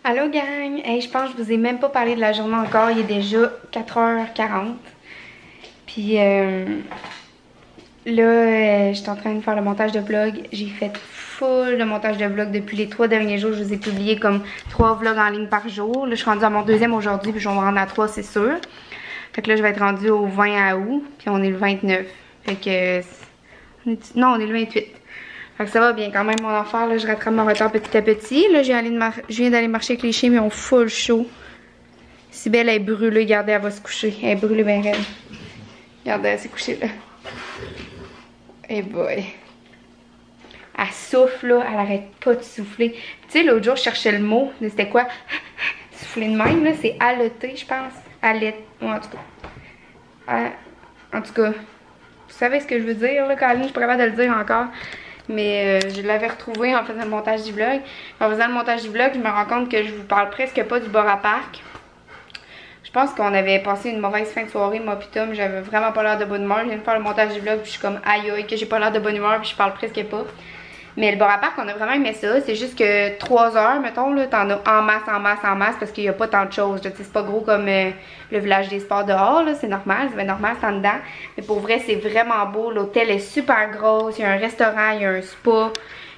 Allô gang! Hey, je pense que je vous ai même pas parlé de la journée encore, il est déjà 4h40. Puis là, je suis en train de faire le montage de vlog. J'ai fait full de montage de vlog depuis les 3 derniers jours. Je vous ai publié comme 3 vlogs en ligne par jour. Là, je suis rendue à mon deuxième aujourd'hui, puis je vais me rendre à 3, c'est sûr. Fait que là, je vais être rendue au 20 août, puis on est le 29. Fait que... Non, on est le 28. Fait que ça va bien quand même mon affaire, là, je rattrape mon retard petit à petit. Là, je viens d'aller marcher avec les chiens, mais ils ont full chaud. Cybelle elle est brûlée, regardez, elle va se coucher. Elle est brûlée bien raide. Regardez, elle s'est couchée là. Hey boy. Elle souffle là, elle arrête pas de souffler. Tu sais, l'autre jour, je cherchais le mot. C'était quoi? Souffler de même, là, c'est halleter, je pense. Hallet. Ouais, en tout cas. En tout cas, vous savez ce que je veux dire, là, Caroline, je suis pas capable de le dire encore. Mais je l'avais retrouvé en faisant le montage du vlog. En faisant le montage du vlog, je me rends compte que je vous parle presque pas du bar à parc. Je pense qu'on avait passé une mauvaise fin de soirée, moi pis Tom. J'avais vraiment pas l'air de bonne humeur. Je viens de faire le montage du vlog puis je suis comme aïe aïe que j'ai pas l'air de bonne humeur puis je parle presque pas. Mais le bar à parc, on a vraiment aimé ça. C'est juste que 3 heures, mettons, là, t'en as en masse parce qu'il y a pas tant de choses. C'est pas gros comme le village des sports dehors, là. C'est normal, c'est bien normal, c'est en dedans. Mais pour vrai, c'est vraiment beau. L'hôtel est super gros. Il y a un restaurant, il y a un spa.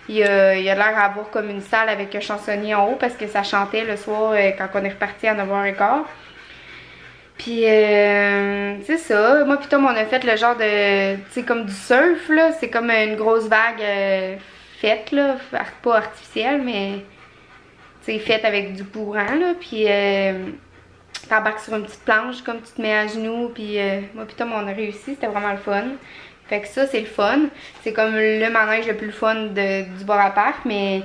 Il y a l'air d'avoir comme une salle avec un chansonnier en haut parce que ça chantait le soir quand on est reparti à 9h15. Puis c'est ça, moi pis Tom on a fait le genre de, tu sais comme du surf là, c'est comme une grosse vague faite là, pas artificielle mais tu sais faite avec du courant là, puis t'embarques sur une petite planche comme tu te mets à genoux, puis moi pis Tom on a réussi, c'était vraiment le fun. Fait que ça c'est le fun, c'est comme le manège le plus fun du bar à parc, mais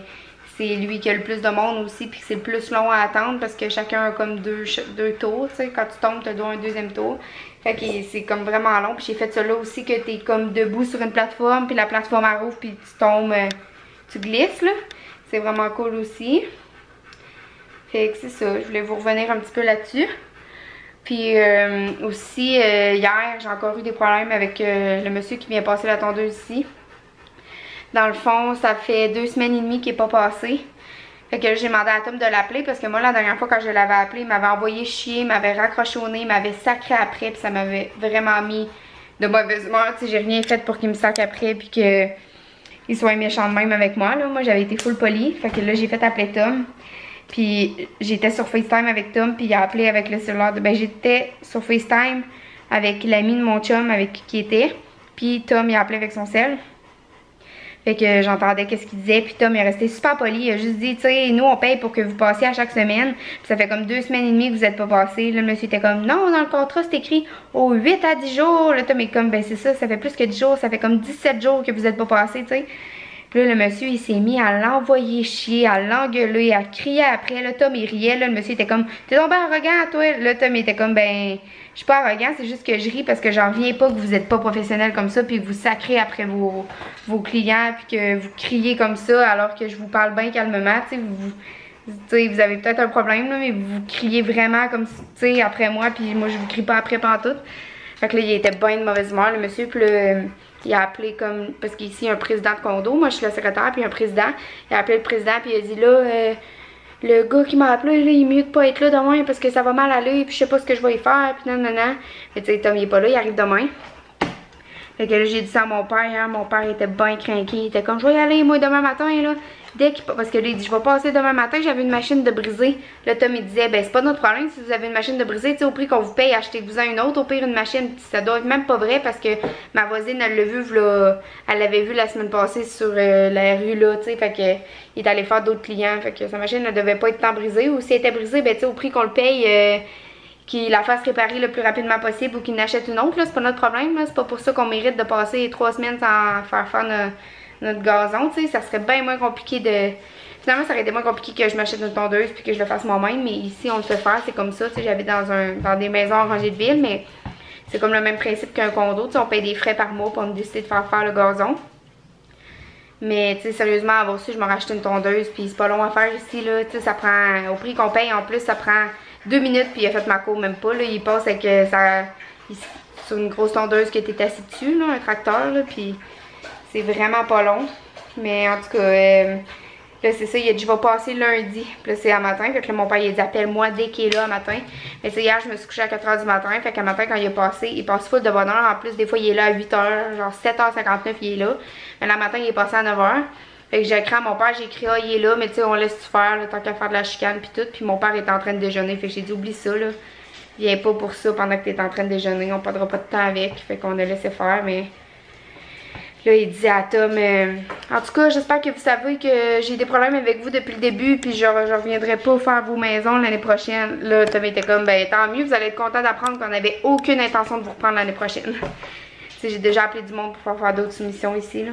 c'est lui qui a le plus de monde aussi, puis c'est le plus long à attendre parce que chacun a comme deux tours, tu sais, quand tu tombes, tu as un deuxième tour. Fait que c'est comme vraiment long, puis j'ai fait ça là aussi que t'es comme debout sur une plateforme, puis la plateforme elle rouvre, puis tu tombes, tu glisses là. C'est vraiment cool aussi. Fait que c'est ça, je voulais vous revenir un petit peu là-dessus. Puis aussi, hier, j'ai encore eu des problèmes avec le monsieur qui vient passer la tondeuse ici. Dans le fond, ça fait 2 semaines et demie qu'il n'est pas passé. Fait que j'ai demandé à Tom de l'appeler parce que moi, la dernière fois quand je l'avais appelé, il m'avait envoyé chier, il m'avait raccroché au nez, il m'avait sacré après, puis ça m'avait vraiment mis de mauvaise humeur. Tu sais, j'ai rien fait pour qu'il me sacre après, puis qu'il soit méchant de même avec moi. Là. Moi, j'avais été full polie. Fait que là, j'ai fait appeler Tom. Puis j'étais sur FaceTime avec Tom, puis il a appelé avec le cellulaire. Ben, j'étais sur FaceTime avec l'ami de mon chum avec qui il était. Puis Tom, il a appelé avec son cell. Fait que j'entendais qu'est-ce qu'il disait, puis Tom il est resté super poli, il a juste dit, tu sais, nous on paye pour que vous passiez à chaque semaine, puis ça fait comme 2 semaines et demie que vous êtes pas passé. Là le monsieur était comme, non, dans le contrat c'est écrit aux 8 à 10 jours, là Tom est comme, ben c'est ça, ça fait plus que 10 jours, ça fait comme 17 jours que vous êtes pas passé, tu sais. Puis là le monsieur il s'est mis à l'envoyer chier, à l'engueuler, à crier après, là Tom il riait, là le monsieur était comme, t'es tombé arrogant toi, là Tom il était comme, ben... Je suis pas arrogant, c'est juste que je ris parce que j'en viens pas que vous êtes pas professionnel comme ça, puis que vous sacrez après vos clients, puis que vous criez comme ça alors que je vous parle bien calmement, tu sais, vous avez peut-être un problème là, mais vous criez vraiment comme, tu sais, après moi, puis moi je vous crie pas après pantoute. Fait que là, il était bien de mauvaise humeur, le monsieur, puis là, il a appelé comme, parce qu'ici il y a un président de condo, moi je suis la secrétaire, puis un président, il a appelé le président, puis il a dit là, le gars qui m'a appelé, là, il est mieux de pas être là demain parce que ça va mal aller, puis je sais pas ce que je vais y faire, puis nanana. Mais tu sais, Tom il est pas là, il arrive demain. Fait que là, j'ai dit ça à mon père, hein, mon père était bien craqué, il était comme, je vais y aller, moi, demain matin, là. Dès qu'il... Parce que là, il dit, je vais passer demain matin, j'avais une machine de briser. Là, Tom, il disait, ben, c'est pas notre problème si vous avez une machine de briser, tu sais, au prix qu'on vous paye, achetez-vous-en une autre, au pire, une machine. Ça doit être même pas vrai parce que ma voisine, elle l'a vu, là, elle l'avait vu la semaine passée sur la rue, là, tu sais, fait que, il est allé faire d'autres clients, fait que sa machine ne devait pas être tant brisée, ou si elle était brisée, ben, tu sais, au prix qu'on le paye, qu'il la fasse réparer le plus rapidement possible ou qu'il n'achète une autre, là, c'est pas notre problème, là, c'est pas pour ça qu'on mérite de passer 3 semaines sans faire notre gazon, tu sais, ça serait bien moins compliqué de... Finalement, ça aurait été moins compliqué que je m'achète une tondeuse puis que je le fasse moi-même, mais ici, on le fait faire, c'est comme ça, tu sais, j'habite dans des maisons en rangée de ville, mais c'est comme le même principe qu'un condo, tu sais, on paye des frais par mois pour nous décider de faire le gazon. Mais, tu sais, sérieusement, avant aussi, je m'en racheté une tondeuse, puis c'est pas long à faire ici, là, tu sais, ça prend, au prix qu'on paye, en plus, ça prend 2 minutes, puis il a fait ma cour, même pas, là, il passe avec sur une grosse tondeuse qui était assis dessus, là, un tracteur, là, puis c'est vraiment pas long. Mais en tout cas, Là, c'est ça, il a dit, je vais passer lundi. Puis là, c'est à matin. Fait que là, mon père, il a dit, appelle-moi dès qu'il est là à matin. Mais c'est hier, je me suis couchée à 4 h du matin. Fait qu'à matin, quand il est passé, il passe full de bonne heure. En plus, des fois, il est là à 8 h, genre 7 h 59, il est là. Mais le matin, il est passé à 9 h. Fait que j'ai écrit à mon père, j'ai écrit, ah, il est là, mais tu sais, on laisse faire, là, tant qu'à faire de la chicane, puis tout. Puis mon père était en train de déjeuner. Fait que j'ai dit, oublie ça, là. Viens pas pour ça pendant que t'es en train de déjeuner. On perdra pas de temps avec. Fait qu'on a laissé faire, mais. Là, il disait à Tom, en tout cas, j'espère que vous savez que j'ai des problèmes avec vous depuis le début, puis je reviendrai pas faire vos maisons l'année prochaine. Là, Tom était comme, ben tant mieux, vous allez être content d'apprendre qu'on avait aucune intention de vous reprendre l'année prochaine. Tu sais, j'ai déjà appelé du monde pour faire d'autres soumissions ici, là.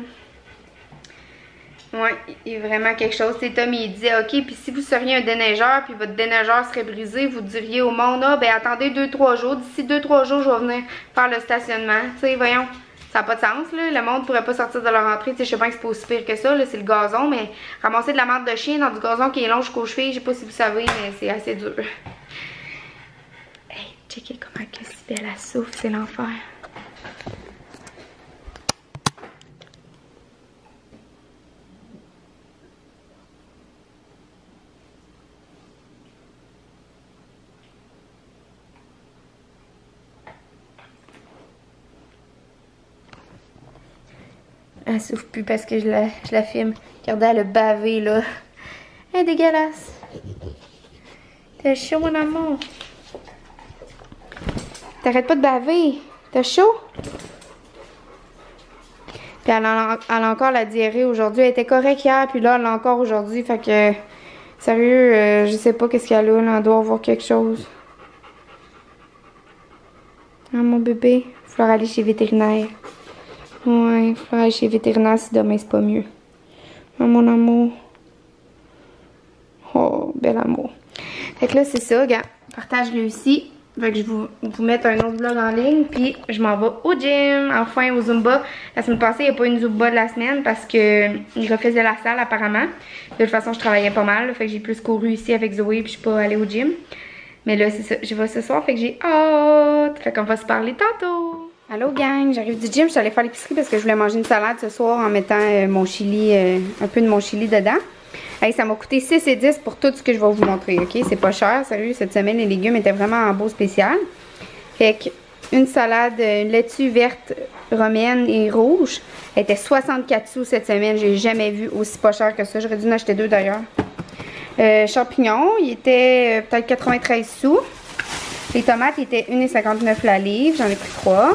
Ouais, il y a vraiment quelque chose. C'est Tom, il disait, ok, puis si vous seriez un déneigeur, puis votre déneigeur serait brisé, vous diriez au monde, ah, ben attendez 2-3 jours, d'ici 2-3 jours, je vais venir faire le stationnement. Tu sais, voyons. Ça n'a pas de sens, là. Le monde pourrait pas sortir de leur entrée. Tu sais, je sais pas que c'est pas aussi pire que ça, là. C'est le gazon, mais ramasser de la marde de chien dans du gazon qui est long jusqu'aux chevilles, je sais pas si vous savez, mais c'est assez dur. Hey, checkez comment que c'est belle elle souffle, c'est l'enfer. Elle souffle plus parce que je la filme. Regardez, elle a bavé, là. Elle est dégueulasse. T'as chaud, mon amour. T'arrêtes pas de baver. T'as chaud? Puis elle a encore la diarrhée aujourd'hui. Elle était correcte hier, puis là, elle l'a encore aujourd'hui. Fait que, sérieux, je sais pas qu'est-ce qu'elle a, là. Elle doit avoir quelque chose. Ah, mon bébé. Il va falloir aller chez le vétérinaire. Ouais, il faut aller chez le vétérinaire si demain c'est pas mieux. Oh, mon amour. Oh, bel amour. Fait que là, c'est ça, gars. Partage-le ici. Fait que je vais vous mettre un autre vlog en ligne. Puis je m'en vais au gym, enfin au Zumba. La semaine passée, il n'y a pas une Zumba de la semaine parce que il refaisait la salle apparemment. De toute façon, je travaillais pas mal. Fait que j'ai plus couru ici avec Zoé puis je suis pas allée au gym. Mais là, c'est ça. Je vais ce soir. Fait que j'ai hâte. Fait qu'on va se parler tantôt. Allô gang, j'arrive du gym, je suis allée faire l'épicerie parce que je voulais manger une salade ce soir en mettant mon chili, un peu de mon chili dedans. Hey, ça m'a coûté 6,10 pour tout ce que je vais vous montrer, ok? C'est pas cher, sérieux, cette semaine les légumes étaient vraiment en beau spécial. Fait que une salade, une laitue verte, romaine et rouge, elle était 64 sous cette semaine, j'ai jamais vu aussi pas cher que ça, j'aurais dû en acheter 2 d'ailleurs. Champignons, il était peut-être 93 sous. Les tomates étaient 1,59 la livre, j'en ai pris 3.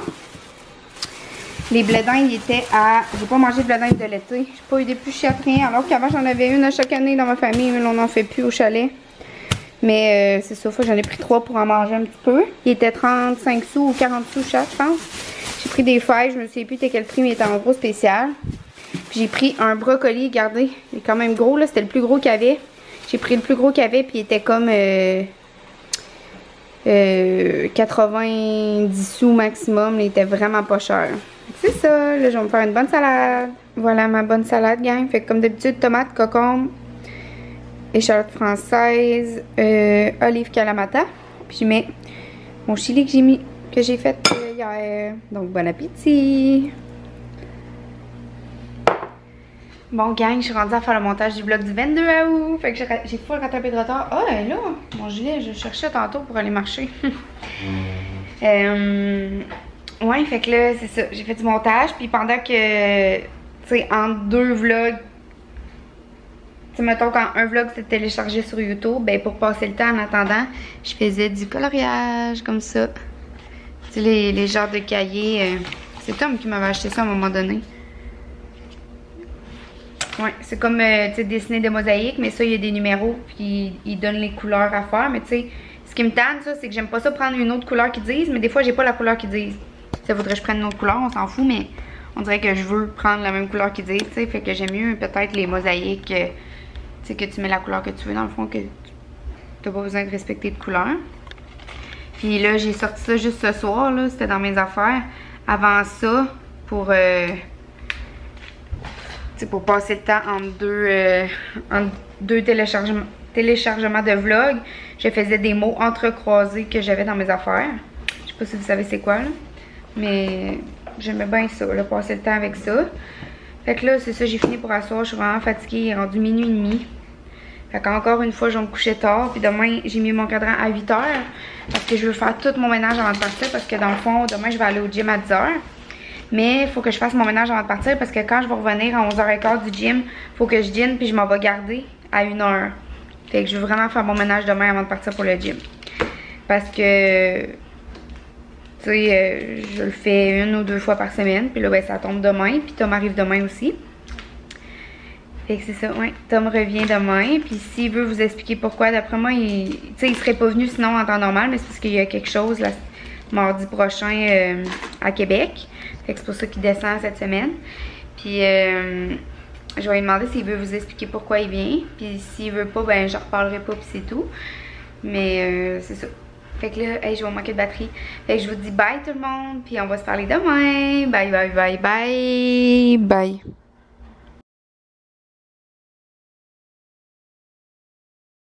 Les blé d'Inde, ils étaient à... J'ai pas mangé de blé d'Inde de l'été. J'ai pas eu d'épluchettes, rien. Alors qu'avant, j'en avais une à chaque année dans ma famille, mais on n'en fait plus au chalet. Mais c'est ça, j'en ai pris 3 pour en manger un petit peu. Il était 35 sous ou 40 sous chaque, je pense. J'ai pris des fèves, je me souviens plus de quel prix, mais il était en gros spécial. Puis j'ai pris un brocoli, regardez. Il est quand même gros, là. C'était le plus gros qu'il y avait. J'ai pris le plus gros qu'il y avait, puis il était comme... 90 sous maximum, il était vraiment pas cher. C'est ça, là je vais me faire une bonne salade. Voilà ma bonne salade, gang. Fait que comme d'habitude, tomates, concombre, échalote française, olive kalamata. Puis je mets mon chili que j'ai fait hier. Donc bon appétit. Bon gang, je suis rendue à faire le montage du vlog du 22 août. Fait que j'ai full rattrapé de retard. Ah, elle est là, mon gilet, je cherchais tantôt pour aller marcher. Ouais, fait que là, c'est ça. J'ai fait du montage. Puis pendant que, tu sais, entre 2 vlogs, tu sais, mettons quand un vlog s'était téléchargé sur YouTube, ben pour passer le temps en attendant, je faisais du coloriage comme ça. Tu sais, les genres de cahiers. C'est Tom qui m'avait acheté ça à un moment donné. Ouais, c'est comme, tu sais, dessiner des mosaïques, mais ça, il y a des numéros, puis ils donnent les couleurs à faire. Mais tu sais, ce qui me tente, ça, c'est que j'aime pas ça prendre une autre couleur qu'ils disent, mais des fois, j'ai pas la couleur qu'ils disent. Ça voudrait que je prenne une autre couleur, on s'en fout, mais on dirait que je veux prendre la même couleur qu'ils disent, tu sais. Fait que j'aime mieux peut-être les mosaïques, tu sais, que tu mets la couleur que tu veux, dans le fond, que t'as pas besoin de respecter de couleur. Puis là, j'ai sorti ça juste ce soir, là, c'était dans mes affaires. Avant ça, pour passer le temps entre deux téléchargements de vlogs, je faisais des mots entrecroisés que j'avais dans mes affaires. Je sais pas si vous savez c'est quoi, là. Mais j'aimais bien ça, là, passer le temps avec ça. Fait que là, c'est ça, j'ai fini pour asseoir. Je suis vraiment fatiguée. Il est rendu minuit et demi. Fait qu'encore une fois, je vais me coucher tard. Puis demain, j'ai mis mon cadran à 8 h. Parce que je veux faire tout mon ménage avant de partir. Parce que dans le fond, demain, je vais aller au gym à 10 h. Mais il faut que je fasse mon ménage avant de partir. Parce que quand je vais revenir à 11 h 15 du gym, il faut que je dîne. Puis je m'en vais garder à 1 h. Fait que je veux vraiment faire mon ménage demain avant de partir pour le gym. Parce que, tu sais, je le fais 1 ou 2 fois par semaine. Puis là, ben, ça tombe demain. Puis Tom arrive demain aussi. Fait que c'est ça, ouais. Tom revient demain. Puis s'il veut vous expliquer pourquoi, d'après moi, il serait pas venu sinon en temps normal. Mais c'est parce qu'il y a quelque chose là, mardi prochain à Québec. Fait que c'est pour ça qu'il descend cette semaine. Puis je vais lui demander s'il veut vous expliquer pourquoi il vient. Puis s'il veut pas, ben je reparlerai pas puis c'est tout. Mais c'est ça. Fait que là, hey, je vais manquer de batterie. Fait que je vous dis bye tout le monde. Puis on va se parler demain. Bye, bye, bye, bye, bye.